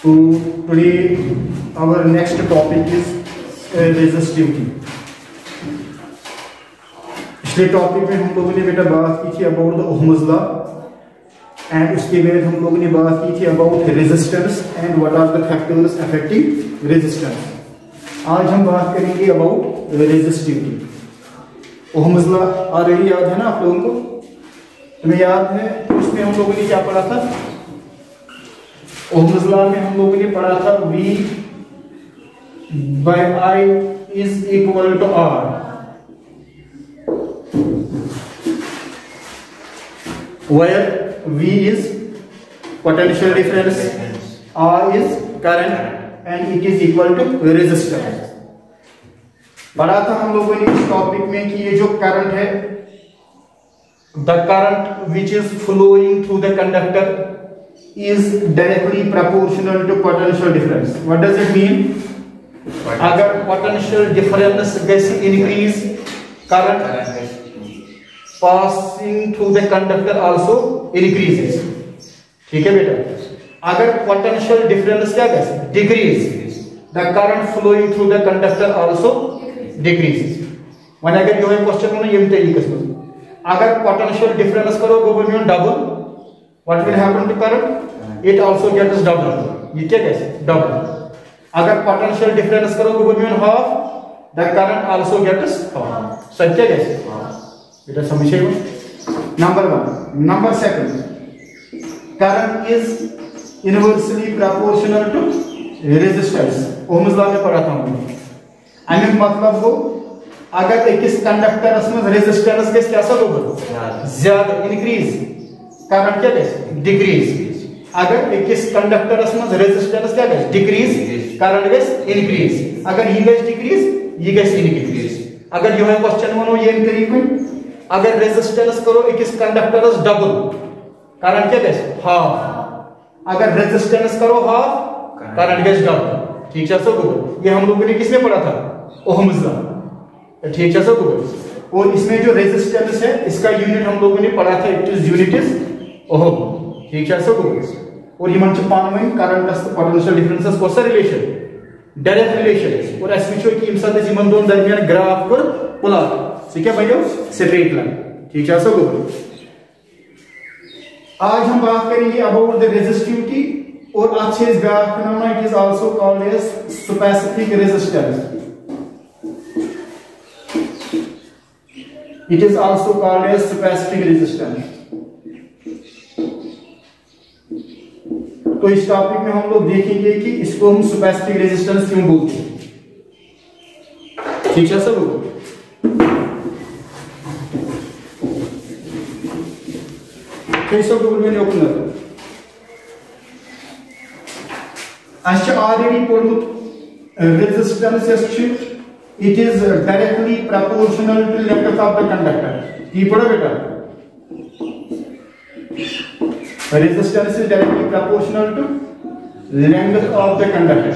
So today our next topic is resistivity. पिछले topic में हम लोगों ने बेटा बात की थी about the Ohm's law and उसके बाद हम लोगों ने बात की थी about resistance and what are the factors affecting resistance. आज हम बात करेंगे about resistivity. Ohm's law already याद है ना आप लोगों को? तुम्हें याद है उसमें हम लोगों ने क्या पढ़ा था? ओहम्स लॉ में हम लोगों ने पढ़ा था V by I is equal to R. Where V is potential difference, R is current and it is equal to resistance. पढ़ा था हम लोगों ने इस टॉपिक में कि ये जो करंट है, the current which is flowing through the conductor is directly proportional to potential difference. What does it mean? अगर potential difference gets increase, current passing through the conductor also increases. ठीक है बेटा? अगर potential difference क्या गया? Decrease, the current flowing through the conductor also decreases. One अगर यो question होना ये तरीके से अगर पोटेंशियल डिफरेंस करो गोबरमेंट डबल, what will happen to current? It also gets double. ये क्या कैसे डबल? अगर पोटेंशियल डिफरेंस करो गोबरमेंट half, the current also gets half. सच क्या कैसे बेटा समझिए. Number 1. Number 2, current is inversely proportional to resistance. Ohm's law में पढ़ा था हमने. अमिक मतलब को अगर एक कंडक्टरस में रेजिस्टेंस के कैसा होगा? ज्यादा इंक्रीज, करंट क्या गए? डिक्रीज. अगर एक कंडक्टरस में रेजिस्टेंस क्या गए? डिक्रीज, करंट गए इंक्रीज. अगर ये गए डिक्रीज, ये गए इंक्रीज. अगर यो है क्वेश्चन वनो ये तरीके अगर रेजिस्टेंस करो एक कंडक्टरस डबल, करंट क्या गए? हाफ. अगर रेजिस्टेंस करो हाफ, करंट गए डबल. ठीक है सब. ये हम लोगों ने किसमें पढ़ा था? Ohm's law. ठीक है सब. और इसमें जो रेजिस्टेंस है इसका यूनिट हम लोगों ने पढ़ा था, it is unit is ohm. ठीक है सब. और ये मंच पानवे करंट पोटेंशियल डिफरेंसेस को रिलेशन, डायरेक्ट रिलेशन. और एस विचो की इन साथ इमन दोन दरमियान ग्राफ पर प्लॉट से क्या बनो? Straight line. ठीक है सब. आज हम बात करेंगे अबाउट द रेजिस्टिविटी और अच्छे इस ग्राफ का नाम it is also called as specific resistance. It is also called as specific resistance. तो इस टॉपिक में हम लोग देखेंगे कि इसको हम स्पेसिफिक रेजिस्टेंस क्यों बोलते हैं. ठीक है सब. कैसे बोलने ओपन अच्छा ऑलरेडी पढ़मुत resistance it is directly proportional to length of the conductor. ये पढ़ो बेटा. Resistance is directly proportional to length of the conductor.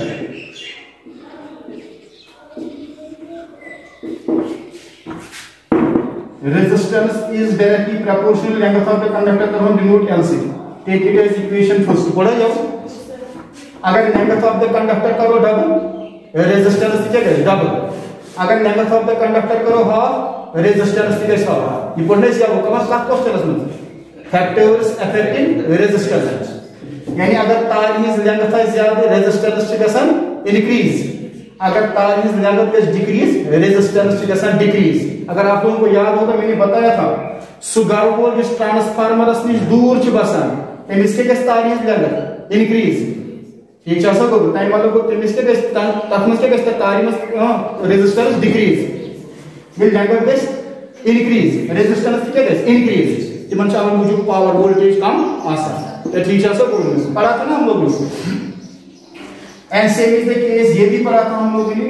Resistance is directly proportional to length of the conductor. तो हम denote LC. Take it as equation first. पढ़ो जाओ. अगर length of the conductor करो double, resistance क्या करें? Double. अगर length of the conductor करो हाफ, रेजिस्टेंस की कैसा होगा? ये पढ़ने से आपको कम से कम क्वेश्चन में फैक्टर्स अफेक्टिंग रेजिस्टेंस. यानी अगर तार की लेंथ है ज्यादा, रेजिस्टेंस की कैसा इंक्रीज. अगर तार की लेंथ है डिक्रीज, रेजिस्टेंस की कैसा डिक्रीज. अगर आप लोगों को याद हो तो मैंने बताया था सुगर को जिस ट्रांसफार्मर से दूर छ बसान तमिस के कैसा तार की लेंथ इंक्रीज. ठीक है सब. टाइम वालों को तमिस के तथमस के कैसा तार में resistance decrease, will length gets increase, resistance क्या गेस इंक्रीज. तिमन चावन मुझे पावर वोल्टेज कम आसान. तो ठीक है सब पढ़ा था ना हम लोग. And same is the case ये भी पढ़ा था हम लोगों ने.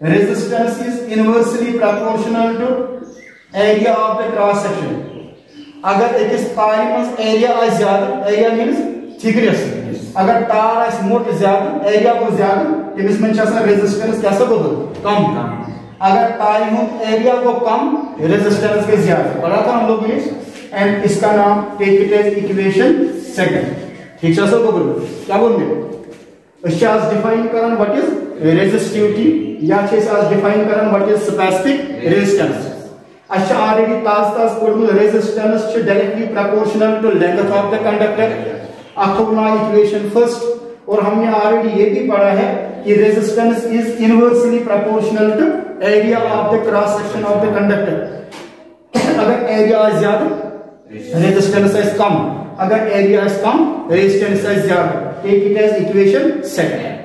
Resistance is inversely proportional to area of the cross section. अगर एक तार में एरिया आ ज्यादा, एरिया मींस थिकनेस अगर तार आस मोट ज्यादा एरिया को ज्यादा तमिस में रेजिस्टेंस क्या कम अगर तार एरिया को कम रेजिस्टेंस के ज्यादा पढ़ा था हम लोग ने एंड इसका नाम take it as equation second ठीक है सर को बोलो क्या बोलते आज डिफाइन करन व्हाट इज रेजिस्टिविटी या आज डिफाइन करन व्हाट इज स्पेसिफिक रेजिस्टेंस अच्छा ऑलरेडी ताज पढ़ resistance directly proportional to length of the conductor अखोना इक्वेशन फर्स्ट और हमने ऑलरेडी ये भी पढ़ा है कि resistance is inversely proportional to area of the cross section of the conductor अगर एरिया ज्यादा रेजिस्टेंस इज कम अगर एरिया इज कम रेजिस्टेंस इज ज्यादा take it as equation second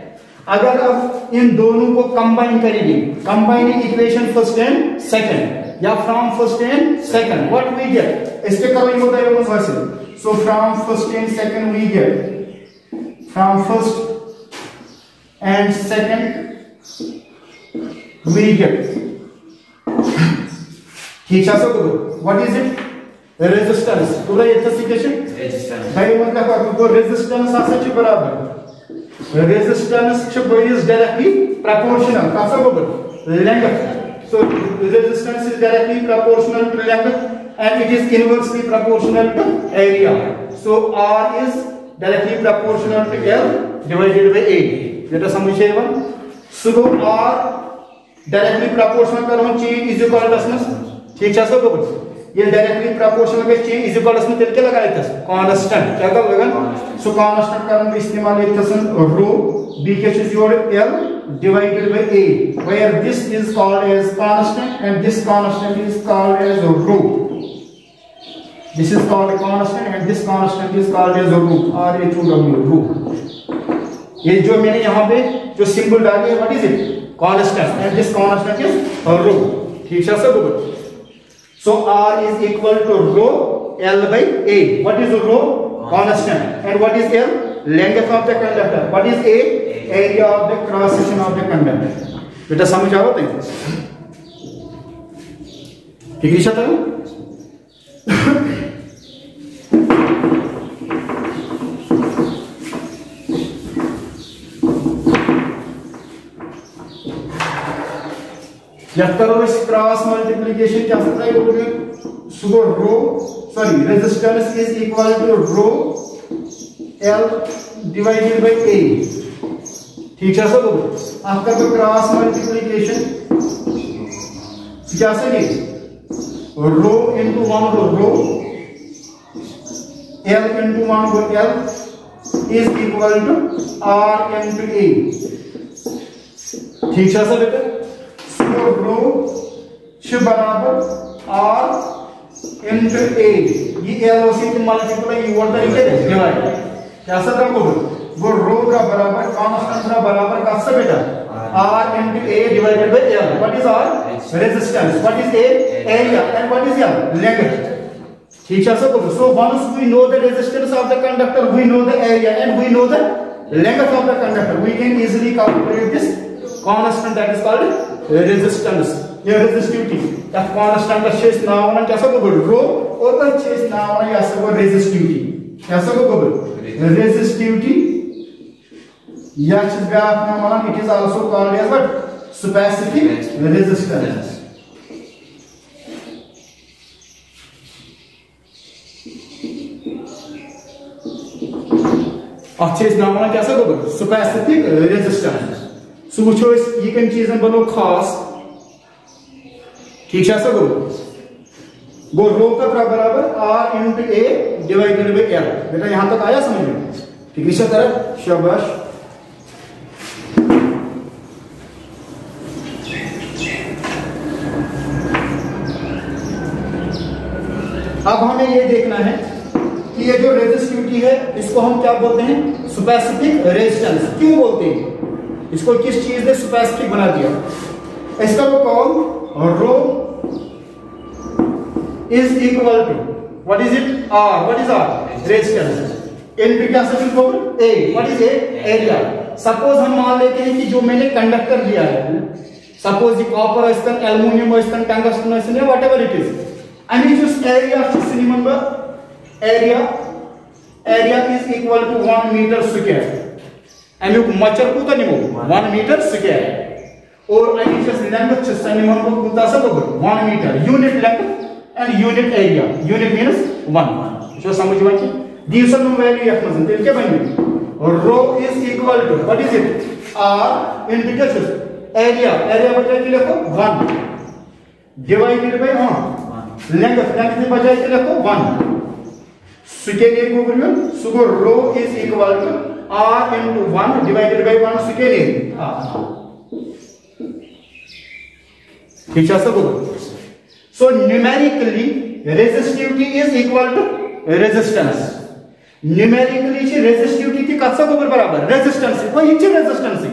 अगर अब इन दोनों को कंबाइन करेंगे combining equation first and second या from first and second what we get इसके करो ये होता है हासिल so from first and second we get from first and second we get ठीक है sir what is it resistance तो ये स्पेसिफिकेशन रेजिस्टेंस भाई मतलब को रेजिस्टेंस आसा छ बराबर रेजिस्टेंस छ इज डायरेक्टली प्रोपोर्शनल कासा बराबर length so resistance is directly proportional to length and it is inversely proportional to area so R is directly proportional to L divided by A बेटा समझिए one so R directly proportional करो change is equal to ठीक है सब ये directly proportional के change is equal to तेल के लगाए थे कांस्टेंट क्या कर लगन सो कांस्टेंट करन इस्तेमाल इतसन रो b के is your L divided by A where this is called as constant and this constant is called as rho this is called a constant and this constant is called as rho R-H-O-W rho ये जो मैंने यहाँ पे जो symbol डाली है what is it constant and this constant is rho ठीक है सब so R is equal to rho L by A what is rho constant and what is L length of the conductor what is A area of the cross section of the conductor बेटा समझ आवत है ठीक है तो जब करो इस क्रॉस मल्टीप्लिकेशन क्या होता है सुबह rho sorry resistance is equal to rho L divided by A ठीक है सब आपका तो क्रॉस मल्टीप्लिकेशन क्या से rho into one rho L into one L is equal to R into A ठीक है सब बेटा सो रो बराबर R इनटू A ये L उसी के मल्टीप्लाई ये व्हाट इज डिवाइड क्या सब रखो वो रो का बराबर कांस्टेंट का बराबर का सब बेटा R into A divided by L what is R resistance what is A area and what is L length ठीक है सब so once we know the resistance of the conductor we know the area and we know the length of the conductor we can easily calculate this constant that is called resistance या resistivity that constant का शेष नाम ना क्या सब रो और का शेष नाम ना या सब resistivity क्या सब resistivity Yach Naman, it is also called as what? Specific resistance. अच्छे इस नाम क्या सा होगा? Specific resistance. So वो चोइस ये कौन चीज़ें बनो खास ठीक है सा होगा? वो रो का बराबर R into A divided by L. बेटा यहाँ तक आया समझ में? ठीक इसी तरह शाबाश अब हमें ये देखना है कि ये जो रेजिस्टिविटी है इसको हम क्या बोलते हैं स्पेसिफिक रेजिस्टेंस क्यों बोलते हैं इसको किस चीज ने स्पेसिफिक बना दिया इसका वो call rho is equal to what is it R what is R resistance into क्या symbol A what is A area suppose हम मान लेते हैं कि जो मैंने कंडक्टर दिया है सपोज ये कॉपर इस्तन एल्युमिनियम इस्तन टंगस्टन इस्तन whatever it is I mean just area just remember area area is equal to 1 meter square. अमुक मचर कूता निमो 1 meter square. और अमिक लेंथ सनिमन को कूता सा 1 meter. Unit length and unit area. Unit means 1. जो समझ वाची these are no value यख मजन तेल क्या बनी rho is equal to what is it r into क्या चीज area बजाय के लिखो 1 divided by length के बजाय के लिखो 1 स्क्वायर एरिया को बोलियो सो rho is equal to r into 1 divided by 1 square area ठीक है सब so numerically resistivity is equal to resistance. Numerically ची रेजिस्टिविटी की कसा को बराबर रेजिस्टेंस वो इची रेजिस्टेंस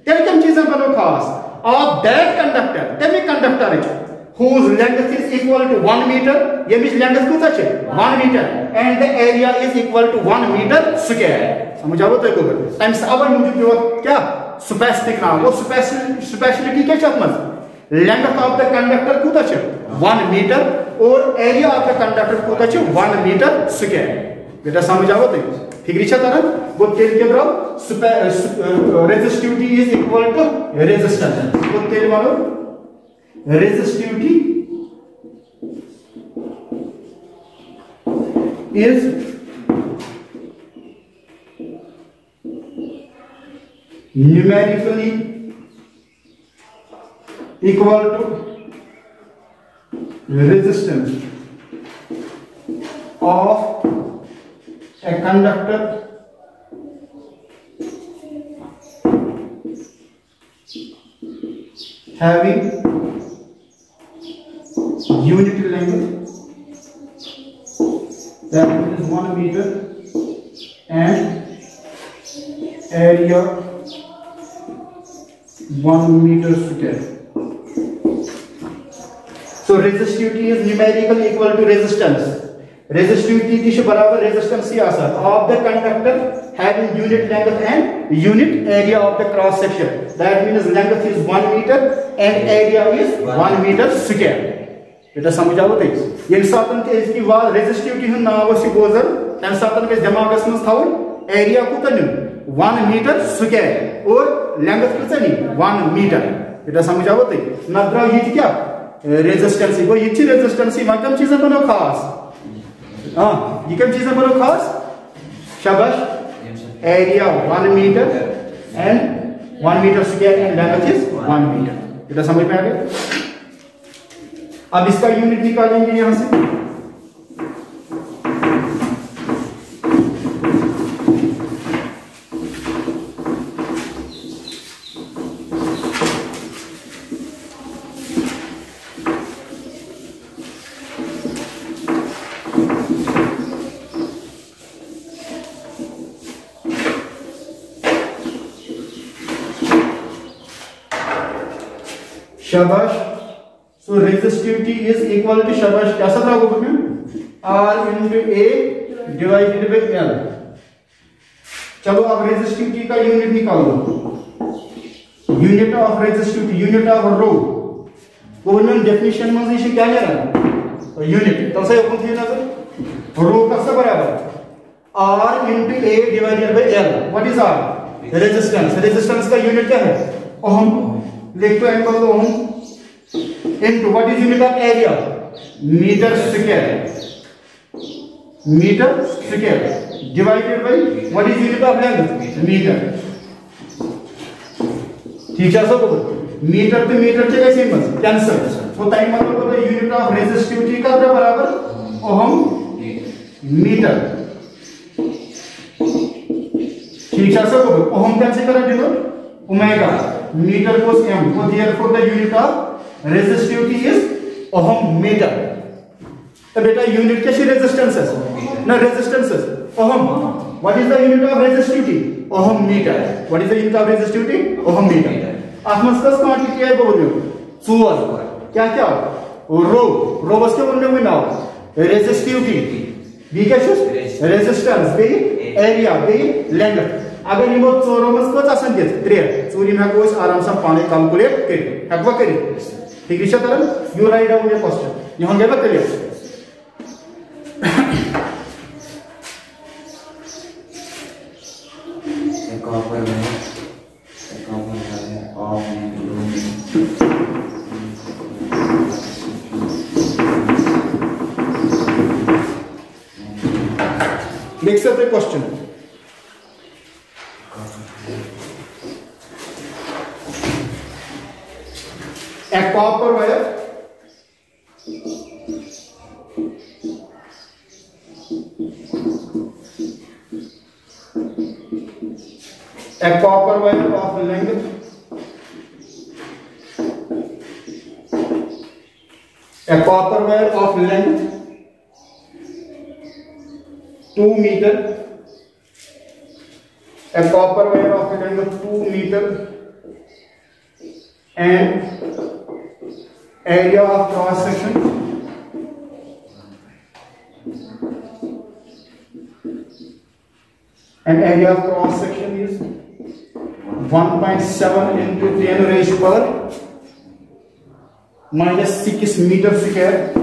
तेल कम चीजें बनो खास ऑफ दैट कंडक्टर तेमी conductor etch whose length is equal to 1 meter ये मिस लेंथ कितना छे 1 meter and the area is equal to 1 meter square समझ आवो तो को टाइम्स आवर मुझे जो क्या स्पेसिफिक नाम वो स्पेशलिटी क्या छे मत लेंथ ऑफ द कंडक्टर कितना छे 1 meter और एरिया ऑफ द कंडक्टर कितना छे 1 meter square बेटा समझ आवो तो फिक्री छ तरह वो तेल के ब्रो resistivity is equal to resistance वो तेल वालो resistivity is numerically equal to resistance of a conductor having unit length that is 1 meter and area 1 meter square. So resistivity is numerically equal to resistance. Resistivity is बराबर resistance ही आसा of the conductor having unit length and unit area of the cross section. That means length is 1 meter and area is 1 meter square. बेटा समझ आओ तो ये सातन के इसकी वाल resistivity हन नाव से गोजर तन सातन के दिमाग में थाउ area को तनु 1 meter square और length कितना नहीं 1 meter. बेटा समझ आओ तो नद्रा ये क्या resistance वो ये चीज resistance ही मतलब चीजें बनो खास ये कम चीजें बोलो खास शाबाश area 1 meter and 1 meter square and length is 1 meter. इतना समझ में आ गया. अब इसका यूनिट निकालेंगे यहां से शाबाश. So resistivity is equal to शाबाश कैसा था वो R into A divided by L. चलो अब resistivity का यूनिट निकालो. Unit of resistivity, unit of rho. वो डेफिनेशन में इसे क्या ले रहा है यूनिट तो से अपन थे ना rho कैसा बराबर R into A divided by L. What is R? Resistance. Resistance का यूनिट क्या है ओम. लिख तो एंगल तो ओम into what is unit of area meter square divided by what is unit of length meter. ठीक है सब मीटर पे मीटर से कैसे मत कैंसिल तो टाइम मतलब होता है यूनिट ऑफ रेजिस्टिविटी का बराबर ओम मीटर. ठीक है सब ओम कैसे करें देखो omega metre cos m so therefore the unit of resistivity is ohm meter. तो बेटा यूनिट कैसी रेजिस्टेंस है ना resistance ohm. What is the unit of resistivity ohm metre. What is the unit of resistivity ohm metre. आत्मस का quantity है बोलियो 4 क्या क्या रो बस के बोलने में नाउ रेजिस्टिविटी बी क्या चीज रेजिस्टेंस बी एरिया बी लेंथ. अगर यमो चोरो मस कोच आसन दित 3 चोरी में को आराम से पाने कैलकुलेट कर हकवा कर. ठीक है तरह you write down your question यहां देबा clear. copper wire of Next up the question. A copper wire of length 2 meter, a copper wire of length 2 meter and area of cross section is 1.7 into 10 raised power minus 6 meter square.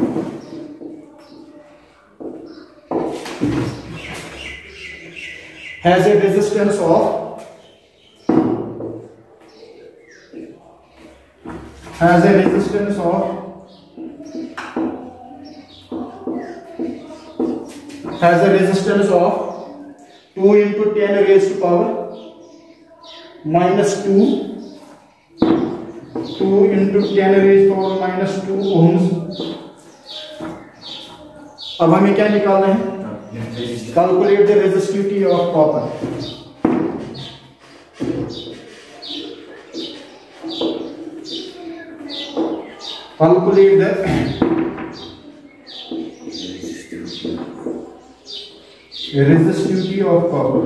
Has a resistance of 2 into 10 raised to power minus 2 into 10 raised to power minus 2 ohms. अब हमें क्या निकालना है? Calculate the resistivity of copper. Calculate the resistivity of copper.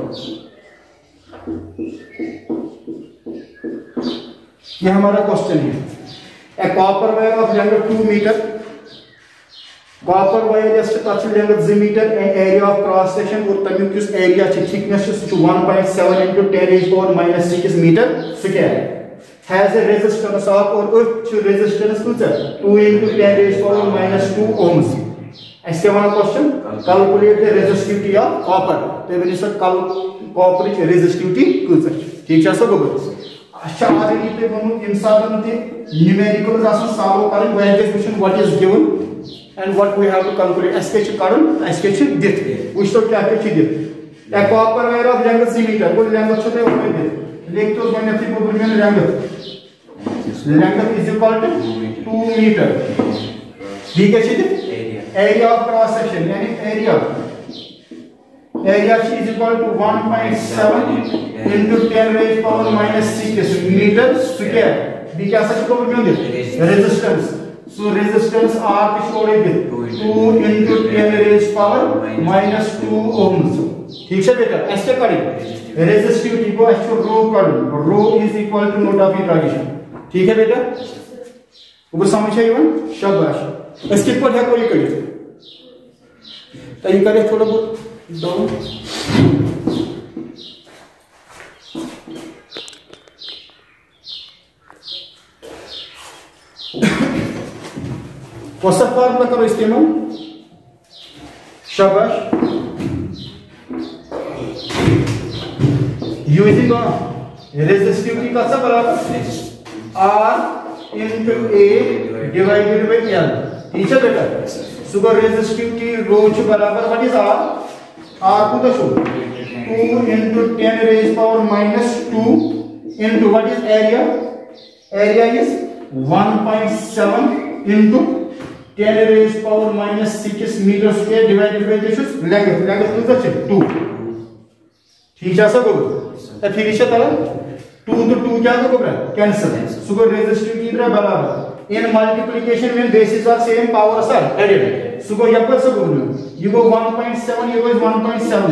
ये हमारा question है. A copper wire of length 2 meter. Copper wire is touch length 2 meter and area of cross section और तमिक किस area ची thickness is 1.7 into 10 raised power minus 6 meter square. Has a resistance of और उच्च resistance कुछ 2 into 10 raised power minus 2 ohms. ऐसे हमारा question calculate the resistivity of copper. तो ये निश्चित copper की resistivity कुछ ठीक है सब बस. अच्छा आज ये पे बनूं इंसान ने numericals आसन solve करें where is question what is given and what we have to calculate. SK कारण SK dit. उस तो क्या क्या dit. A copper wire of length 3 meter. कोई length छोटे हो गए. लेख तो मैंने थी को बोलने length is equal to 2 meter. ठीक है चीज़. Area of cross section यानी area is equal to 1.7 into 10 raised power minus 6 meter square. B क्या सच को बोलने resistance. So resistance R किस को बोलेंगे 2 into 10 raised power minus 2 ohms. ठीक है बेटा ऐसे करें resistivity को ऐसे रो करें. Rho is equal to node of integration. ठीक है बेटा वो समझ है इवन शाबाश. इसके ऊपर है कोई करिए तो ये करें थोड़ा बहुत डाउन. कौन सा फॉर्मूला करो इस्तेमाल शाबाश. यूजिंग रेजिस्टिविटी का सब बराबर R into A divided by L. ठीक है बेटा. सुगर रेजिस्टिविटी रो च बराबर व्हाट इज R? R को तो 2 into 10 raised power minus 2 into what is area? Area is 1.7 into 10 raised power minus 6 meter square divided by this is length. Length is 2. ठीक है सब लोग. फिर इसे तरह 2 to 2 क्या होगा कैंसिल. सुगर रेजिस्टिविटी इधर बराबर in multiplication when bases are same powers are added. So go यहाँ पर सब बोलो. You go 1.7, you go is 1.7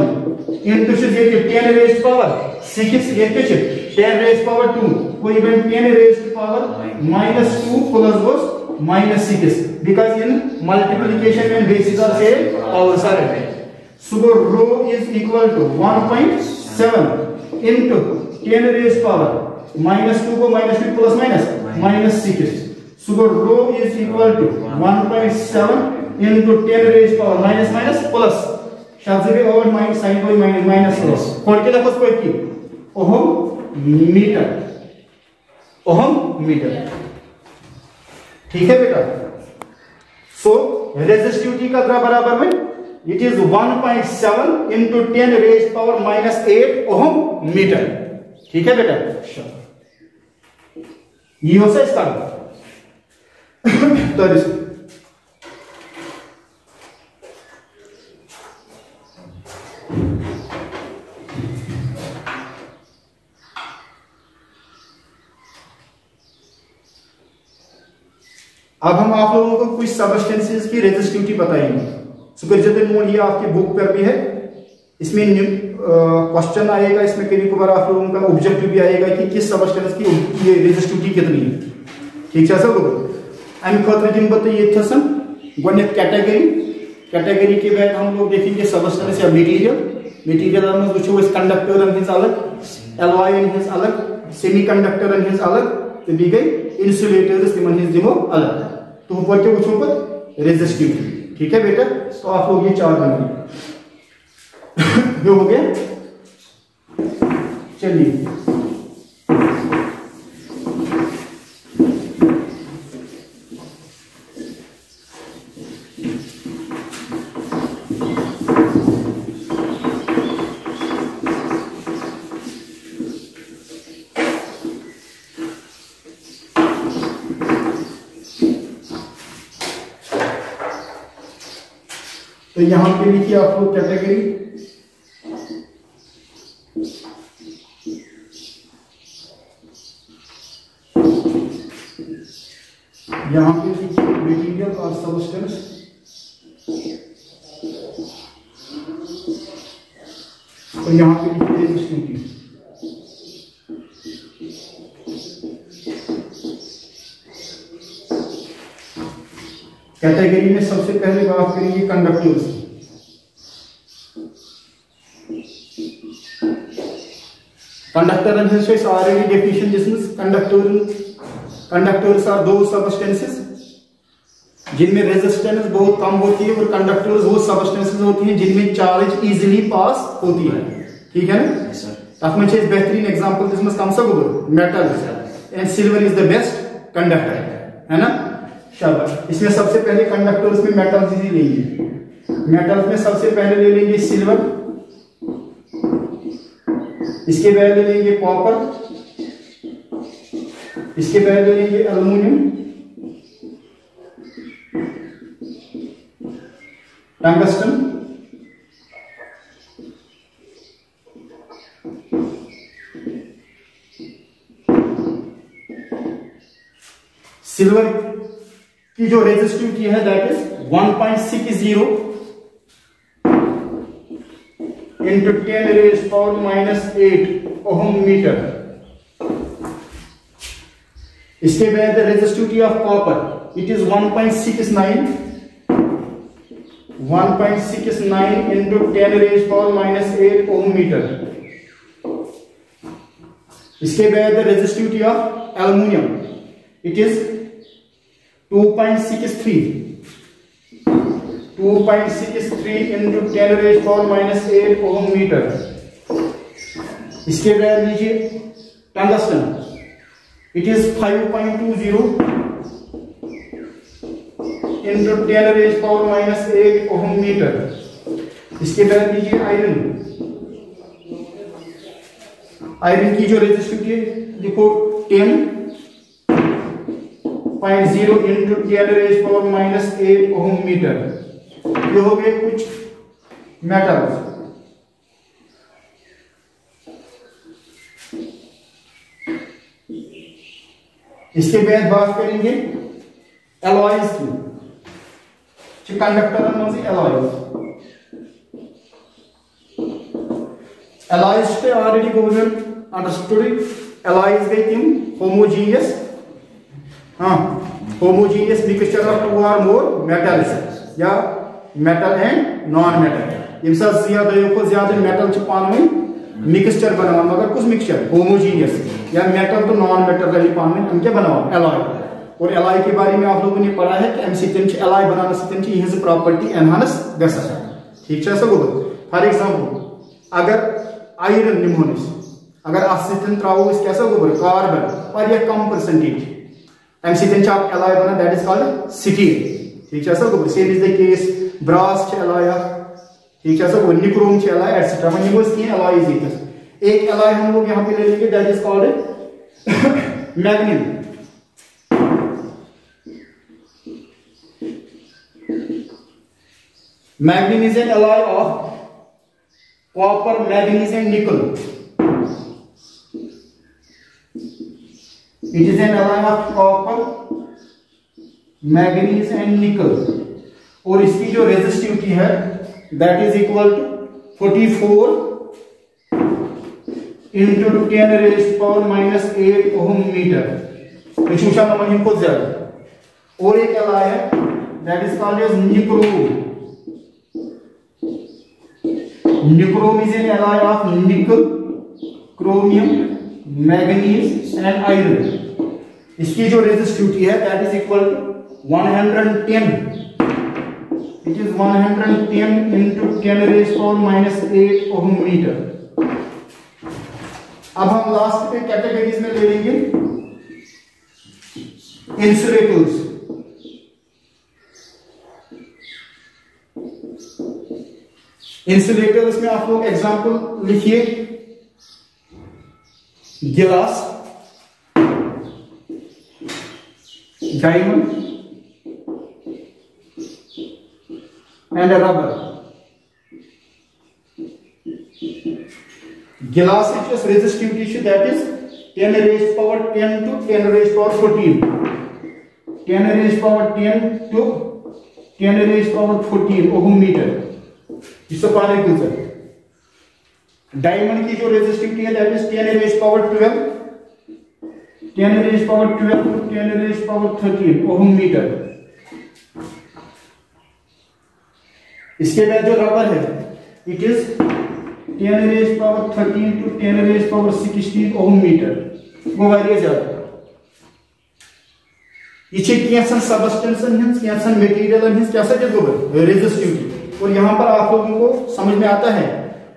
into this ये 10 raised power 6 ये क्या 10 raised power 2 कोई even 10 raised power minus 2 plus was minus 6 because in multiplication when bases are same powers are added. So go rho is equal to 1.7 into 10 raised power minus 2 को minus 2 plus minus 6. So rho is equal to 1.7 into 10 raised power minus plus. शब्द भी और minus sign कोई minus plus. खोल के देखो कोई की ओहम मीटर, ओहम मीटर। ठीक है बेटा। सो रेजिस्टिविटी का बराबर में it is 1.7 into 10 raise power -8 ohm metre. ठीक है बेटा। ये हो सा इसका तो अब हम आप लोगों को कुछ सबस्टेंसेस की रेजिस्टिविटी बताएंगे। सुपरजन मोड ये आपकी बुक पर भी है। इसमें क्वेश्चन आएगा, इसमें कभी कभार आप लोगों का ऑब्जेक्टिव भी आएगा कि किस सबस्टेंस की ये रेजिस्टिविटी कितनी है। ठीक है सब अम खतर दिन बत ये गोनेथ कैटेगरी के बाद हम लोग देखेंगे सबस्टेंस या मटीरियल में वो कंडक्टर हिंस अलग, एलॉयन हिंस अलग, सेमी कंडक्टर हिंस अलग, तो दी गई इंसुलेटर्स तिमन हिंस दिमो अलग। तो ऊपर के वो पे रेजिस्टिविटी। ठीक है बेटा। तो आप लोग ये चार बनेंगे। जो हो गया। चलिए तो यहां पे लिखिए आप लोग कैटेगरी, यहां पे लिखिए मटेरियल और सबस्टेंस, और यहां पे लिखिए रेजिस्टिविटी। कैटेगरी में सबसे पहले बात करेंगे कंडक्टर्स की। कंडक्टर is already definition जिसमें कंडक्टर्स आर दो सबस्टेंसेस जिनमें रेजिस्टेंस बहुत कम होती है, और कंडक्टर्स वो सबस्टेंसेस होती हैं जिनमें चार्ज इजीली पास होती है। ठीक है ना तथ में बेहतरीन एग्जांपल जिसमें कम से कम metal and silver is the best conductor है ना। शाबाश। इसमें सबसे पहले कंडक्टर्स में मेटल्स ही लेंगे। मेटल्स में सबसे पहले ले लेंगे सिल्वर, इसके बाद ले लेंगे कॉपर, इसके बाद ले लेंगे एल्युमिनियम, टंगस्टन, सिल्वर की जो रेजिस्टिविटी है that is 1.60 into 10 raise power -8 ohm metre. इसके बाद resistivity of copper it is 1.69 into 10 raise power -8 ohm metre. इसके बाद resistivity of aluminium it is 2.63 into 10 raise power -8 ohm metre. इसके बाद लीजिए tungsten it is 5.20 into 10 raise power -8 ohm metre. इसके बाद लीजिए आयरन की जो रेजिस्टिविटी देखो 10.0 into 10 raise power -8 ohm metre. ये हो गए कुछ मेटल्स। इसके बाद बात करेंगे एलॉयज की। कंडक्टर एलॉयज पे ऑलरेडी गवर्नमेंट अंडरस्टूड। एलॉयज गई तिम homogeneous homogeneous mixture of 2 or more metals या मेटल एंड नॉन मेटल। ये सब ज्यादा मेटल पान में मिक्सचर बनावा, मगर कुछ मिक्सचर होमोजीनियस या मेटल तो नॉन मेटल रही पान में हम क्या बनावा एलॉय। और एलॉय के बारे में आप लोगों ने पढ़ा है कि अम एलॉय बनाने से यह प्रॉपर्टी एनहांस गसान। ठीक है सब। फॉर एग्जांपल अगर आयरन निमोनिस अगर त्रावो क्या गोबर कार्बन और यह कम परसेंटेज तम सक एलॉय बना दैट इज कॉल्ड स्टील ठीक है गोबर same is the case brass alloy ठीक है गोबर निक्रोम एलॉय एटसेट्रा वह निमो कह एलॉयज ये एक एलॉय हम लोग यहाँ पे ले लेंगे that is called manganin manganin is an alloy of copper manganese and nickel It is an alloy of copper, manganese and nickel और इसकी जो रेजिस्टिविटी है that is equal to 44 into 10 raised power minus 8 ohm meter. विशुषा नमन इनको ज्यादा और एक alloy है that is called as nichrome. Nichrome is an alloy of nickel, chromium, manganese and iron इसकी जो रेजिस्टिविटी है that is equal to 110 it is 110 into 10 raised power minus 8 ohm meter. अब हम लास्ट पे कैटेगरीज में ले लेंगे इंसुलेटर्स. इंसुलेटर्स में आप लोग एग्जांपल लिखिए गिलास, डायमंड एंड रबर. गिलास resistivity that is 10 raised power 10 to 10 raised power 14 10 raised power 10 to 10 raised power 14 ohm meter. इससे पाने कुछ डायमंड की जो रेजिस्टिविटी है that is 10 raised power 12 10 raised power 12 to 10 raised power 13 ohm meter. इसके बाद जो रबर है it is 10 raised power 13 to 10 raised power 16 ohm meter. वो वारिया ज्यादा ये कैसन सबस्टेंसन हिंस कैसन मटेरियल हिंस क्या गोबर रेजिस्टिविटी. और यहां पर आप लोगों को समझ में आता है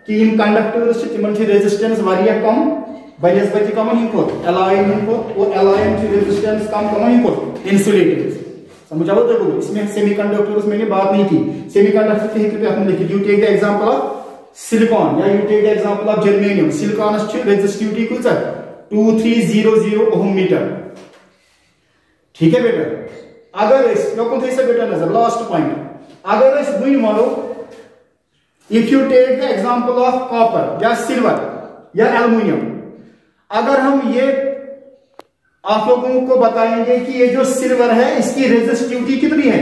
कि इन कंडक्टर्स तिमन रेजिस्टेंस वारिया कम बनस्बत कमन एलॉयन और एलॉयन की रेजिस्टेंस कम कमन इंसुलेटर्स. समझ आओ देखो इसमें सेमीकंडक्टर्स मैंने बात नहीं की. सेमीकंडक्टर के हित पे आपने लिखी you take the example of silicon या you take the example of germanium. Silicon resistivity कुछ 2300 ओम मीटर. ठीक है बेटा. अगर इस बेटा नजर लास्ट पॉइंट अगर इस बुन मानो if you take the example of copper या सिल्वर या एल्युमिनियम, अगर हम ये आप लोगों को बताएंगे कि ये जो सिल्वर है इसकी रेजिस्टिविटी कितनी है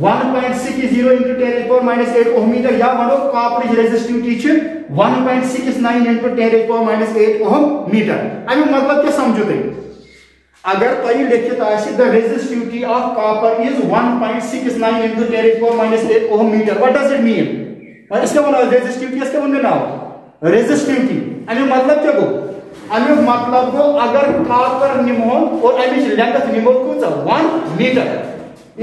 1.60 into 10⁻⁻8 ओम मीटर या मानो कॉपर की रेजिस्टिविटी 1.69 into 10⁻⁻8 ओम मीटर. अभी मतलब क्या समझो थे अगर तुम लिखित the resistivity of copper is 1.69 into 10⁻⁸ ohm metre. What does it mean? इसका रेजिस्टिविटी इसका वन नाव रेजिस्टिविटी. अमे मतलब क्या गो अमे मतलब गो अगर कॉपर निमो और अमिच लेंथ निमो कुछ 1 metre.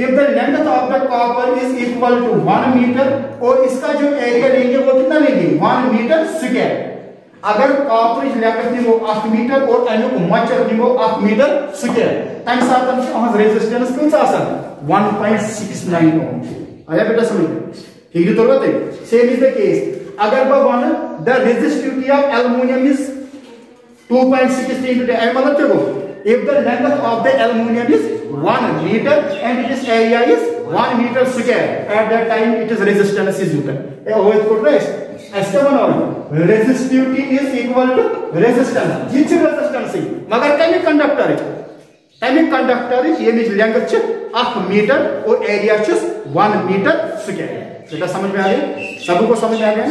If the length of the copper is equal to 1 metre और इसका जो एरिया लेंगे वो कितना लेंगे 1 मीटर स्क्वायर. अगर कॉपर लेंथ निमो 1 मीटर और अमुक मचर निमो 1 मीटर स्क्वायर तम साथ रेजिस्टेंस कुछ 1.69 ओम. आया बेटा समझ ठीक है. सेम इज द केस अगर बह one the resistivity of aluminium is 2.60 into 10 मतलब क्या गो if the length of the aluminium is 1 meter and its area is 1 meter square at that time it is resistance is equal always put right as the one resistivity is equal to resistance. ये resistance है मगर कमी conductor है ये miss length 1 metre और area 1 metre square. बेटा समझ में आ गया सबको समझ में आ गया.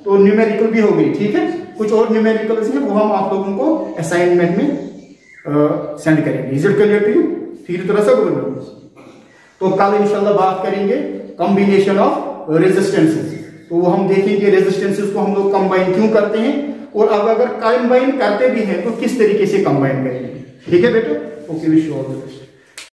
तो न्यूमेरिकल भी हो गई. ठीक है. कुछ और न्यूमेरिकल्स हैं वो हम आप लोगों को असाइनमेंट में सेंड करेंगे. Is it clear to you? ठीक तरह से तो कल इंशाल्लाह बात करेंगे कॉम्बिनेशन ऑफ रेजिस्टेंसेस. तो वो हम देखेंगे रेजिस्टेंसेस को हम लोग कंबाइन क्यों करते हैं और अब अगर कंबाइन करते भी हैं तो किस तरीके से कंबाइन करेंगे. ठीक है बेटा. Okay wish you all the best.